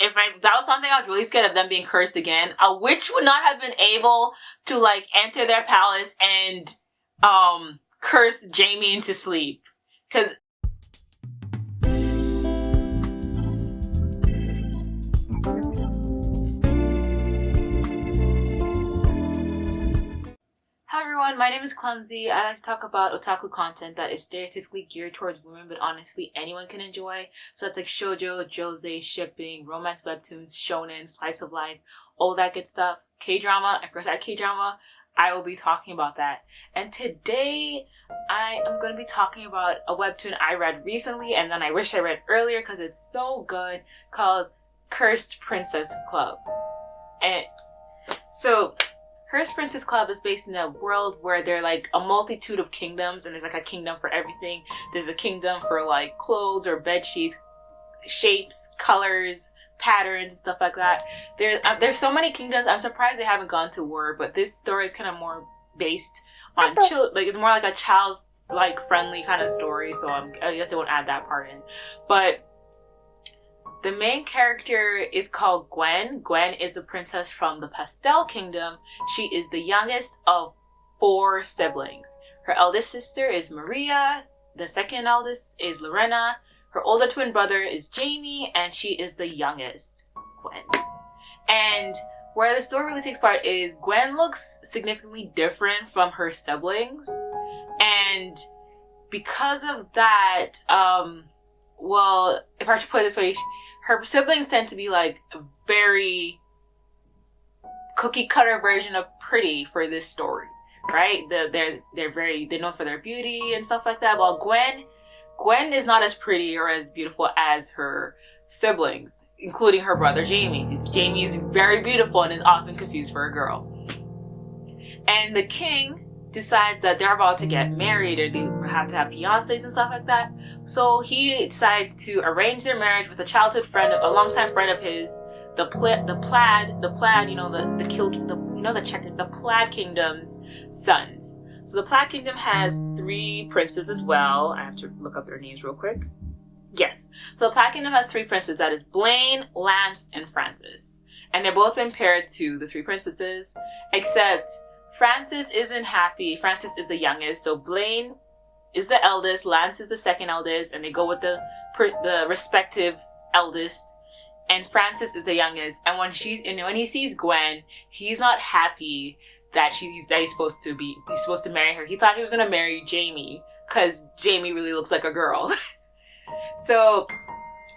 that was something I was really scared of, them being cursed again. A witch would not have been able to like enter their palace and curse Jamie into sleep. Cause Hi everyone, my name is Clumsy. I like to talk about otaku content that is stereotypically geared towards women, but honestly anyone can enjoy. So that's like shoujo, josei, shipping, romance webtoons, shonen, slice of life, all that good stuff. K-drama, of course I K-drama, I will be talking about that. And today I am going to be talking about a webtoon I read recently and then I wish I read earlier because it's so good, called Cursed Princess Club. And so Cursed Princess Club is based in a world where there are like a multitude of kingdoms, and there's like a kingdom for everything. There's a kingdom for like clothes or bed sheets, shapes, colors, patterns, and stuff like that. There's so many kingdoms. I'm surprised they haven't gone to war, but this story is kind of more based on it's more like a child friendly kind of story. So I guess they won't add that part in, but. The main character is called Gwen. Gwen is a princess from the Pastel Kingdom. She is the youngest of 4 siblings. Her eldest sister is Maria. The second eldest is Lorena. Her older twin brother is Jamie, and she is the youngest, Gwen. And where the story really takes part is Gwen looks significantly different from her siblings. And because of that, well, if I should put it this way, her siblings tend to be like a very cookie cutter version of pretty for this story, right? They're known for their beauty and stuff like that. While Gwen is not as pretty or as beautiful as her siblings, including her brother Jamie. Jamie is very beautiful and is often confused for a girl. And the king decides that they're about to get married or they have to have fiancés and stuff like that. So he decides to arrange their marriage with a childhood friend, a longtime friend of his, the Plaid, you know, the Plaid Kingdom's sons. So the Plaid Kingdom has 3 princes as well. I have to look up their names real quick. Yes. So the Plaid Kingdom has 3 princes. That is Blaine, Lance, and Francis. And they've both been paired to the 3 princesses, except Francis isn't happy. Francis is the youngest, so Blaine is the eldest, Lance is the second eldest, and they go with the respective eldest, and Francis is the youngest. And when he sees Gwen, he's not happy that he's supposed to marry her. He thought he was gonna marry Jamie because Jamie really looks like a girl. So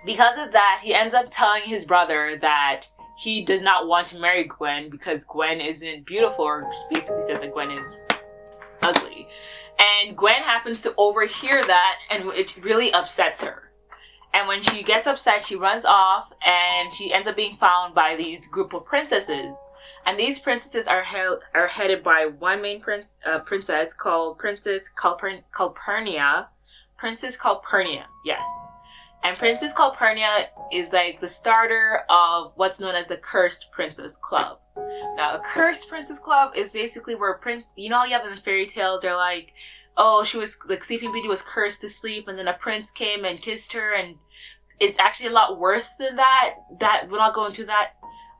because of that, he ends up telling his brother that he does not want to marry Gwen because Gwen isn't beautiful, or basically said that Gwen is ugly. And Gwen happens to overhear that, and it really upsets her. And when she gets upset, she runs off, and she ends up being found by these group of princesses. And these princesses are headed by one main princess called Princess Calpurnia. Princess Calpurnia, yes. And Princess Calpurnia is like the starter of what's known as the Cursed Princess Club. Now, a Cursed Princess Club is basically where you know how you have in the fairy tales, they're like, oh, she was, like, Sleeping Beauty was cursed to sleep, and then a prince came and kissed her, and it's actually a lot worse than that. We're not going into that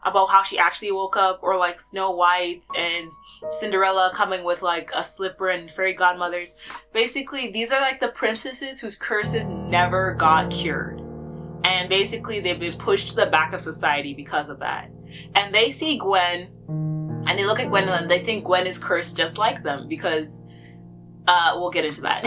about how she actually woke up, or like Snow White and Cinderella coming with like a slipper and fairy godmothers. Basically, these are like the princesses whose curses never got cured. And basically, they've been pushed to the back of society because of that. And they see Gwen, and they look at Gwen and they think Gwen is cursed just like them because, we'll get into that.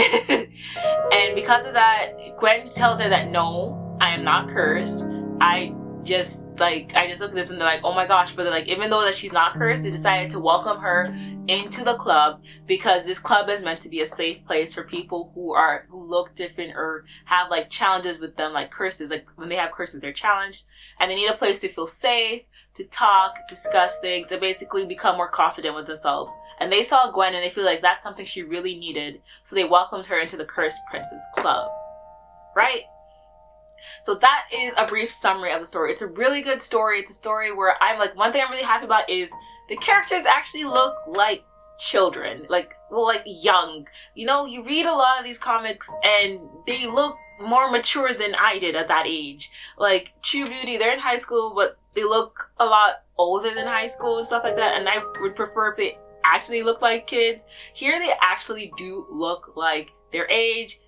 And because of that, Gwen tells her that no, I am not cursed. I just look at this and they're like, oh my gosh, but they're like, even though that she's not cursed, they decided to welcome her into the club because this club is meant to be a safe place for people who look different or have like challenges with them, like curses. Like when they have curses, they're challenged and they need a place to feel safe, to talk, discuss things, and basically become more confident with themselves. And they saw Gwen and they feel like that's something she really needed, so they welcomed her into the Cursed Princess Club, right? So that is a brief summary of the story. It's a really good story. It's a story where I'm like, one thing I'm really happy about is the characters actually look like children, like young. You know, you read a lot of these comics and they look more mature than I did at that age. Like, True Beauty, they're in high school, but they look a lot older than high school and stuff like that, and I would prefer if they actually look like kids. Here, they actually do look like their age,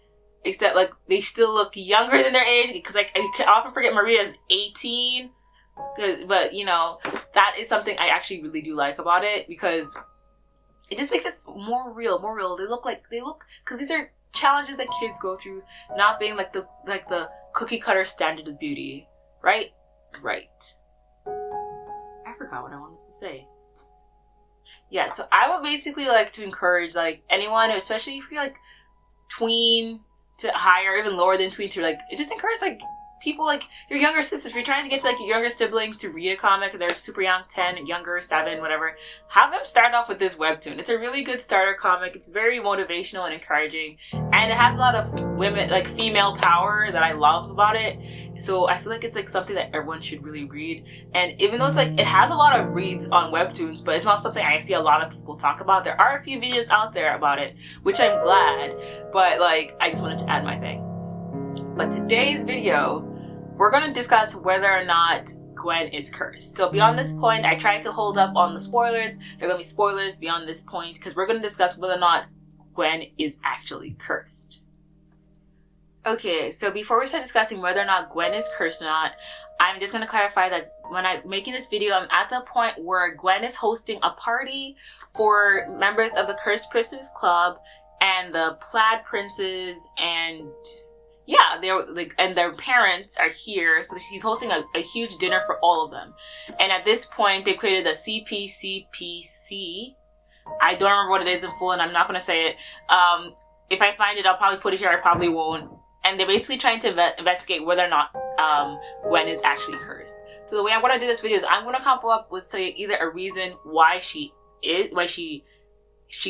except, like, they still look younger than their age, because, like, I often forget Maria's 18, but, you know, that is something I actually really do like about it, because it just makes it more real. Because these are challenges that kids go through, not being like the cookie cutter standard of beauty, right? I forgot what I wanted to say. Yeah, so I would basically like to encourage like anyone, especially if you're like tween to higher, even lower than tween, to like just encourage like people like your younger sisters. If you're trying to get to like your younger siblings to read a comic, they're super young, 10, younger, 7, whatever, have them start off with this webtoon. It's a really good starter comic. It's very motivational and encouraging, and it has a lot of women, like female power, that I love about it. So I feel like it's like something that everyone should really read. And even though it's like it has a lot of reads on Webtoons, but it's not something I see a lot of people talk about. There are a few videos out there about it, which I'm glad, but like I just wanted to add my thing. But today's video, we're going to discuss whether or not Gwen is cursed. So beyond this point, I tried to hold up on the spoilers. There are going to be spoilers beyond this point, because we're going to discuss whether or not Gwen is actually cursed. Okay, so before we start discussing whether or not Gwen is cursed or not, I'm just going to clarify that when I'm making this video, I'm at the point where Gwen is hosting a party for members of the Cursed Princess Club and the Plaid Princes, and yeah, they're like, and their parents are here, so she's hosting a huge dinner for all of them. And at this point, they created the CPCPC. I don't remember what it is in full, and I'm not going to say it. If I find it, I'll probably put it here. I probably won't. And they're basically trying to investigate whether or not Gwen is actually cursed. So the way I'm going to do this video is I'm going to come up with either a reason why she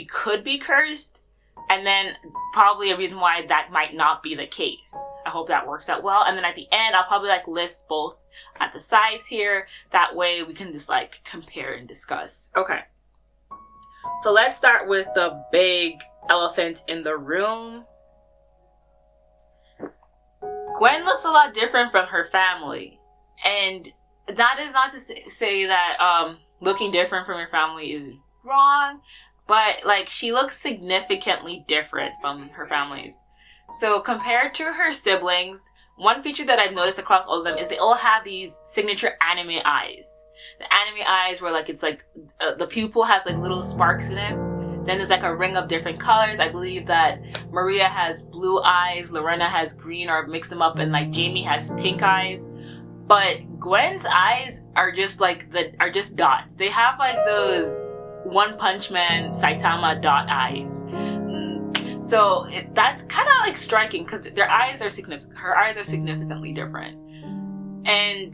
could be cursed, and then probably a reason why that might not be the case. I hope that works out well. And then at the end, I'll probably like list both at the sides here. That way we can just like compare and discuss. Okay. So let's start with the big elephant in the room. Gwen looks a lot different from her family. And that is not to say that looking different from your family is wrong, but like she looks significantly different from her families. So compared to her siblings, one feature that I've noticed across all of them is they all have these signature anime eyes. The anime eyes where like it's like the pupil has like little sparks in it. Then there's like a ring of different colors. I believe that Maria has blue eyes, Lorena has green, or mix them up, and like Jamie has pink eyes. But Gwen's eyes are just like just dots. They have like those One Punch Man Saitama dot eyes. So that's kind of like striking, because her eyes are significantly different. And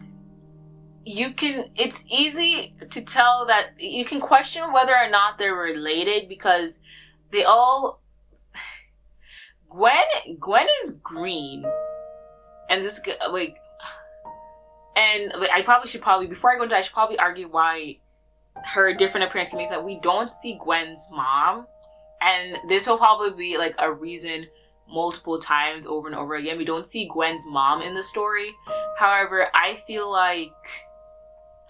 it's easy to tell that you can question whether or not they're related, because they all, Gwen is green, and this like, and like, I should before I go into that, I should probably argue why her different appearance can mean that we don't see Gwen's mom, and this will probably be like a reason multiple times over and over again. We don't see Gwen's mom in the story. However, I feel like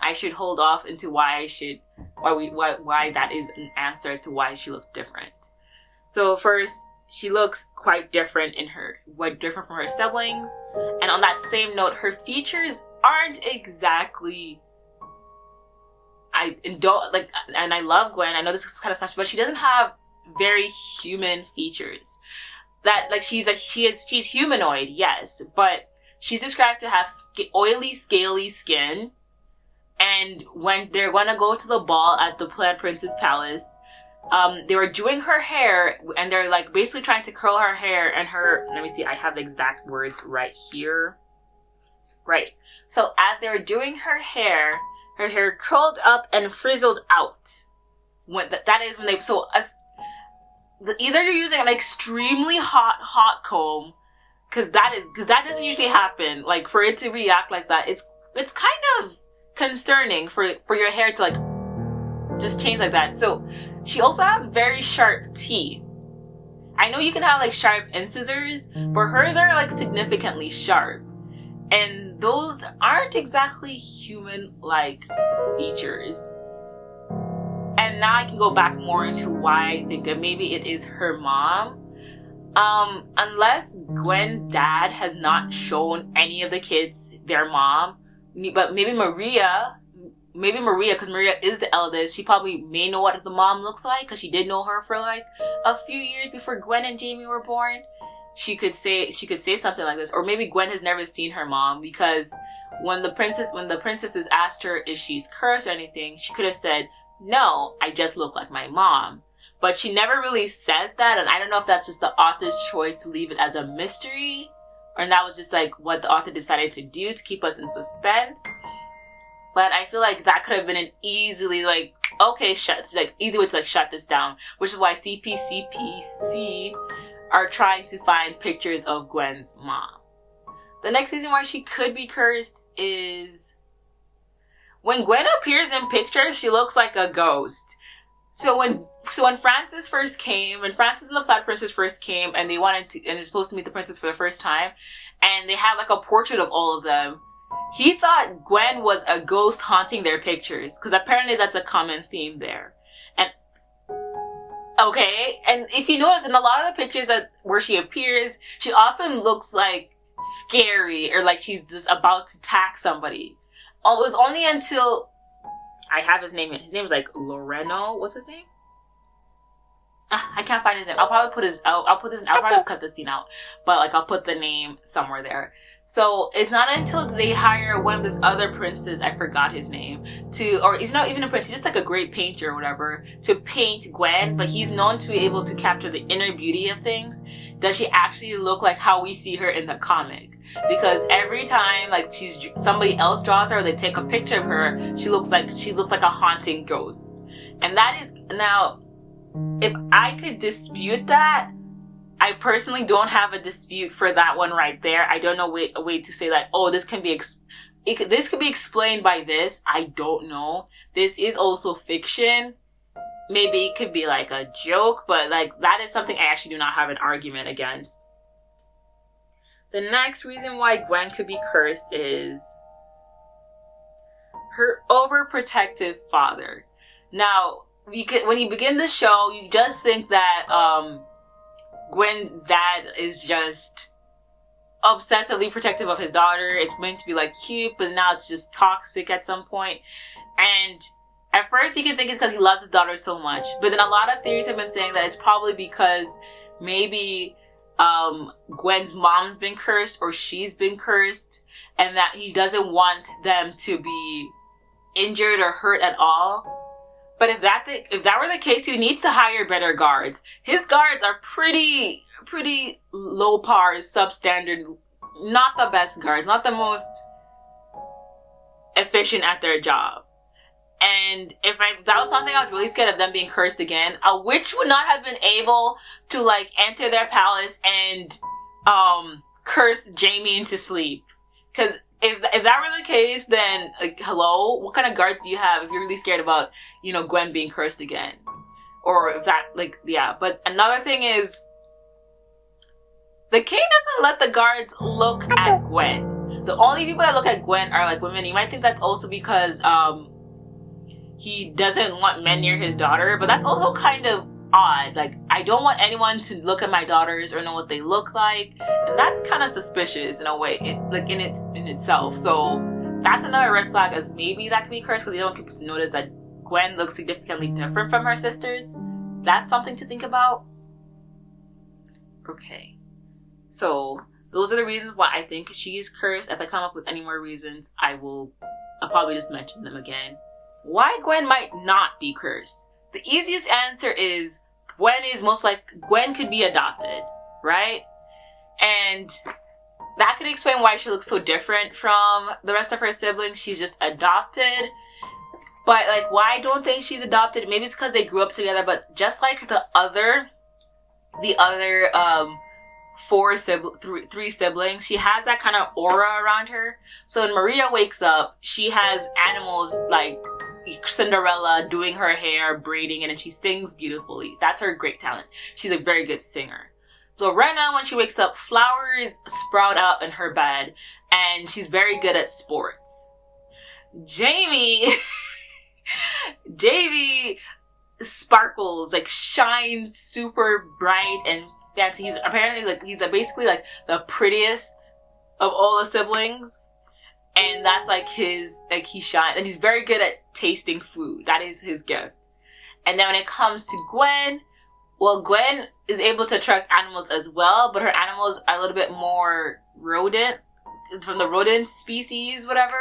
I should hold off into why that is an answer as to why she looks different. So first, she looks quite different different from her siblings. And on that same note, her features aren't exactly, and I love Gwen. I know this is kind of snatchy, but she doesn't have very human features. That like she's humanoid, yes, but she's described to have oily, scaly skin. And when they're gonna go to the ball at the Plaid Princess Palace, they were doing her hair, and they're like basically trying to curl her hair, and let me see, I have the exact words right here. Right. So as they were doing her hair curled up and frizzled out. Either you're using an extremely hot comb, because that doesn't usually happen. Like for it to react like that, it's kind of concerning for your hair to like just change like that. So she also has very sharp teeth, I know you can have like sharp incisors, but hers are like significantly sharp. And those aren't exactly human-like features. And now I can go back more into why I think that maybe it is her mom. Unless Gwen's dad has not shown any of the kids their mom, but maybe Maria, because Maria is the eldest, she probably may know what the mom looks like, because she did know her for like a few years before Gwen and Jamie were born. She could say something like this. Or maybe Gwen has never seen her mom, because when the princesses asked her if she's cursed or anything, she could have said, no, I just look like my mom. But she never really says that, and I don't know if that's just the author's choice to leave it as a mystery, or that was just like what the author decided to do to keep us in suspense. But I feel like that could have been an easily like, okay, easy way to like shut this down, which is why CPC are trying to find pictures of Gwen's mom. The next reason why she could be cursed is when Gwen appears in pictures, she looks like a ghost. So when Francis first came, when Francis and the Plaid Princess first came, and they're supposed to meet the princess for the first time, and they had like a portrait of all of them, he thought Gwen was a ghost haunting their pictures, because apparently that's a common theme there. Okay, and if you notice, in a lot of the pictures where she appears, she often looks like scary, or like she's just about to attack somebody. It was only until I have his name. His name is like Loreno. What's his name? I can't find his name. I'll probably cut the scene out, but like I'll put the name somewhere there. So it's not until they hire one of this other princes, I forgot his name, or he's not even a prince, he's just like a great painter or whatever, to paint Gwen, but he's known to be able to capture the inner beauty of things. Does she actually look like how we see her in the comic? Because every time like somebody else draws her, or they take a picture of her, she looks like a haunting ghost. And that is, now, if I could dispute that, I personally don't have a dispute for that one right there. I don't know a way to say that, oh, this could be explained by this. I don't know. This is also fiction. Maybe it could be like a joke, but like that is something I actually do not have an argument against. The next reason why Gwen could be cursed is her overprotective father. Now, when you begin the show, you just think that Gwen's dad is just obsessively protective of his daughter. It's meant to be like cute, but now it's just toxic at some point. And at first you can think it's because he loves his daughter so much, but then a lot of theories have been saying that it's probably because maybe Gwen's mom's been cursed, or she's been cursed, and that he doesn't want them to be injured or hurt at all. But if that were the case, he needs to hire better guards. His guards are pretty low par, substandard, not the best guards, not the most efficient at their job. And that was something I was really scared of, them being cursed again. A witch would not have been able to like enter their palace and curse Jamie into sleep. Because if that were the case, then like, hello, what kind of guards do you have if you're really scared about, Gwen being cursed again? Or if that, like, yeah. But another thing is, the king doesn't let the guards look at Gwen. The only people that look at Gwen are like women. You might think that's also because he doesn't want men near his daughter, but that's also kind of odd. Like, I don't want anyone to look at my daughters or know what they look like, and that's kind of suspicious in a way, in itself. So that's another red flag, as maybe that could be cursed, because you don't want people to notice that Gwen looks significantly different from her sisters. That's something to think about. Okay, so those are the reasons why I think she is cursed. If I come up with any more reasons, I'll probably just mention them again. Why Gwen might not be cursed? The easiest answer is Gwen could be adopted, right? And that could explain why she looks so different from the rest of her siblings. She's just adopted. But like, why I don't think she's adopted? Maybe it's because they grew up together, but just like the other three siblings, she has that kind of aura around her. So when Maria wakes up, she has animals like Cinderella doing her hair, braiding it, and she sings beautifully. That's her great talent. She's a very good singer. So right now when she wakes up, flowers sprout out in her bed, and she's very good at sports. Jamie sparkles, like shines super bright and fancy. He's apparently like, he's basically like the prettiest of all the siblings. And that's like his, like he shines, and he's very good at tasting food. That is his gift. And then when it comes to Gwen, well, Gwen is able to attract animals as well, but her animals are a little bit more rodent, from the rodent species, whatever.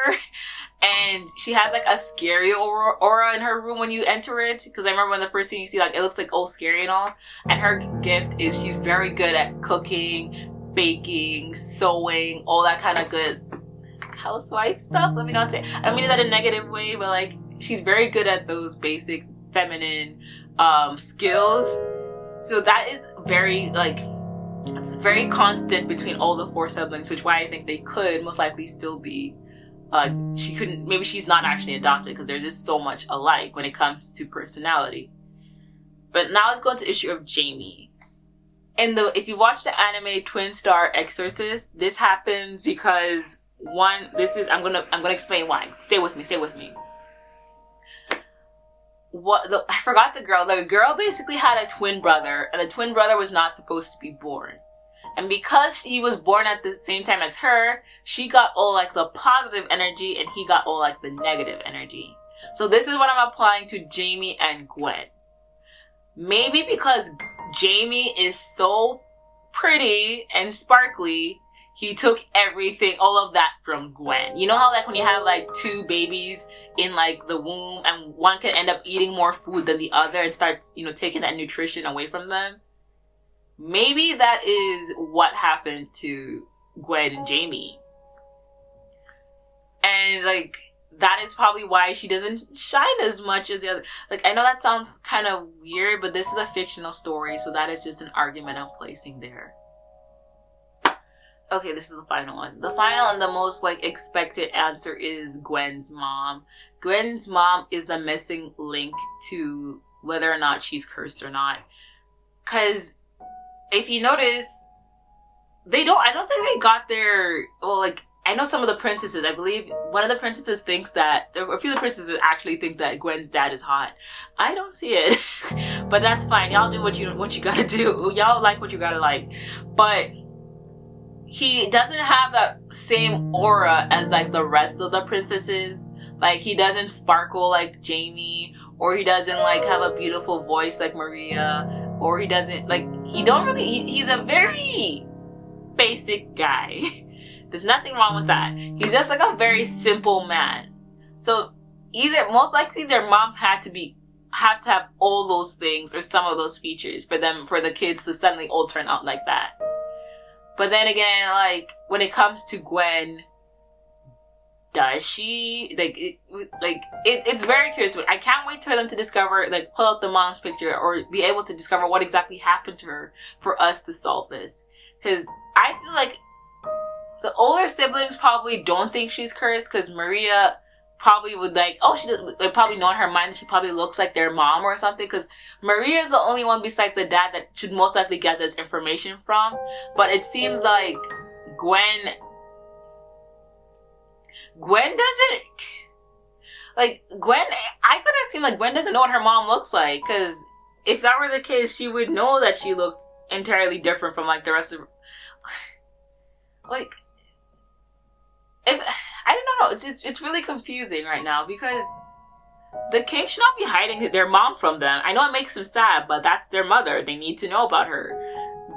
And she has like a scary aura in her room when you enter it, because I remember when the first thing you see, like it looks like all scary and all. And her gift is she's very good at cooking, baking, sewing, all that kind of good housewife stuff. Let me not say, I mean that in a negative way, but like she's very good at those basic feminine skills. So that is very like, it's very constant between all the four siblings, which why I think they could most likely still be she couldn't, maybe she's not actually adopted, because they're just so much alike when it comes to personality. But now let's go into the issue of Jamie. If you watch the anime Twin Star Exorcist, this happens because I'm gonna explain why. Stay with me. I forgot the girl. The girl basically had a twin brother, and the twin brother was not supposed to be born. And because he was born at the same time as her, she got all like the positive energy, and he got all like the negative energy. So this is what I'm applying to Jamie and Gwen. Maybe because Jamie is so pretty and sparkly, he took everything, all of that from Gwen. You know how like when you have like two babies in like the womb, and one can end up eating more food than the other and starts, you know, taking that nutrition away from them? Maybe that is what happened to Gwen and Jamie. And like, that is probably why she doesn't shine as much as the other. Like, I know that sounds kind of weird, but this is a fictional story, so that is just an argument I'm placing there. Okay, this is the final one. The final and the most like expected answer is Gwen's mom. Gwen's mom is the missing link to whether or not she's cursed or not. Cause if you notice, I don't think they got their, well, like, I know some of the princesses, I believe one of the princesses thinks that, a few of the princesses actually think that Gwen's dad is hot. I don't see it. But that's fine. Y'all do what you gotta do. Y'all like what you gotta like. But he doesn't have that same aura as like the rest of the princesses. Like, he doesn't sparkle like Jamie, or he doesn't like have a beautiful voice like Maria, or he doesn't like, he's a very basic guy. There's nothing wrong with that. He's just like a very simple man. So most likely their mom had to have all those things or some of those features for the kids to suddenly all turn out like that. But then again, like, when it comes to Gwen, does she? It's very curious. I can't wait for them to discover, like, pull out the mom's picture or be able to discover what exactly happened to her for us to solve this. Because I feel like the older siblings probably don't think she's cursed, because Maria probably would like, they probably know in her mind she probably looks like their mom or something, because Maria is the only one besides the dad that should most likely get this information from. But it seems like Gwen doesn't, like, I could have seen like Gwen doesn't know what her mom looks like, because if that were the case, she would know that she looked entirely different from like the rest of, like, I don't know, it's really confusing right now, because the king should not be hiding their mom from them. I know it makes them sad, but that's their mother. They need to know about her.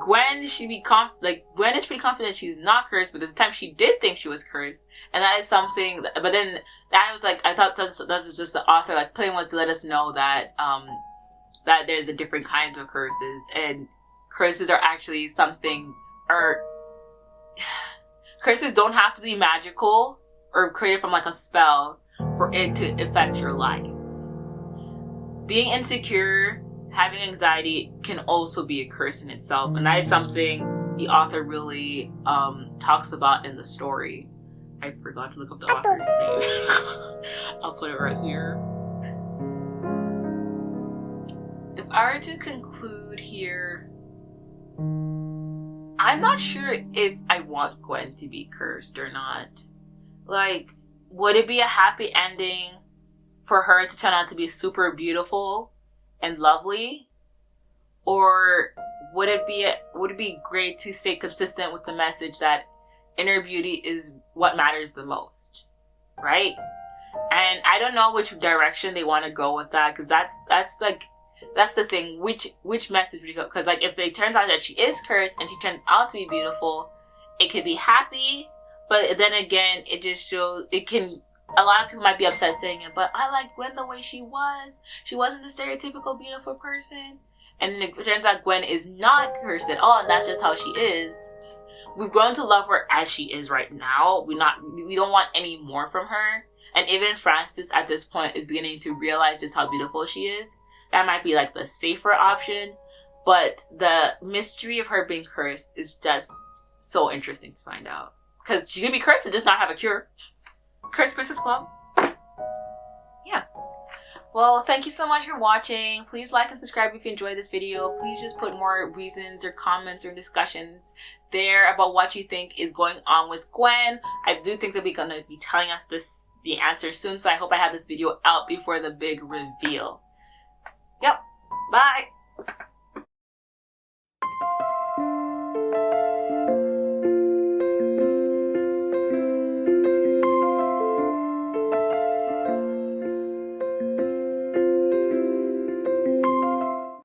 Gwen should be Gwen is pretty confident she's not cursed, but this time she did think she was cursed, and that is something. But then that was like, I thought that was just the author like playing was to let us know that that there's a different kind of curses, and curses are actually something, or curses don't have to be magical or created from like a spell for it to affect your life. Being insecure, having anxiety can also be a curse in itself, and that is something the author really talks about in the story. I forgot to look up the author's name. I'll put it right here. I were to conclude here, I'm not sure if I want Gwen to be cursed or not. Like, would it be a happy ending for her to turn out to be super beautiful and lovely? Or would it be great to stay consistent with the message that inner beauty is what matters the most, right? And I don't know which direction they want to go with that, because that's the thing. Which message would you go? Because like, if it turns out that she is cursed and she turns out to be beautiful, it could be happy, but then again, it just shows it can. A lot of people might be upset saying it, but I like Gwen the way she was. She wasn't the stereotypical beautiful person. And then it turns out Gwen is not cursed at all, and that's just how she is. We've grown to love her as she is right now. We don't want any more from her. And even Frances at this point is beginning to realize just how beautiful she is. That might be like the safer option, but the mystery of her being cursed is just so interesting to find out. Because she could be cursed and just not have a cure. Cursed Princess Club. Yeah. Well, thank you so much for watching. Please like and subscribe if you enjoyed this video. Please just put more reasons or comments or discussions there about what you think is going on with Gwen. I do think that we're going to be telling us the answer soon, so I hope I have this video out before the big reveal. Yep. Bye.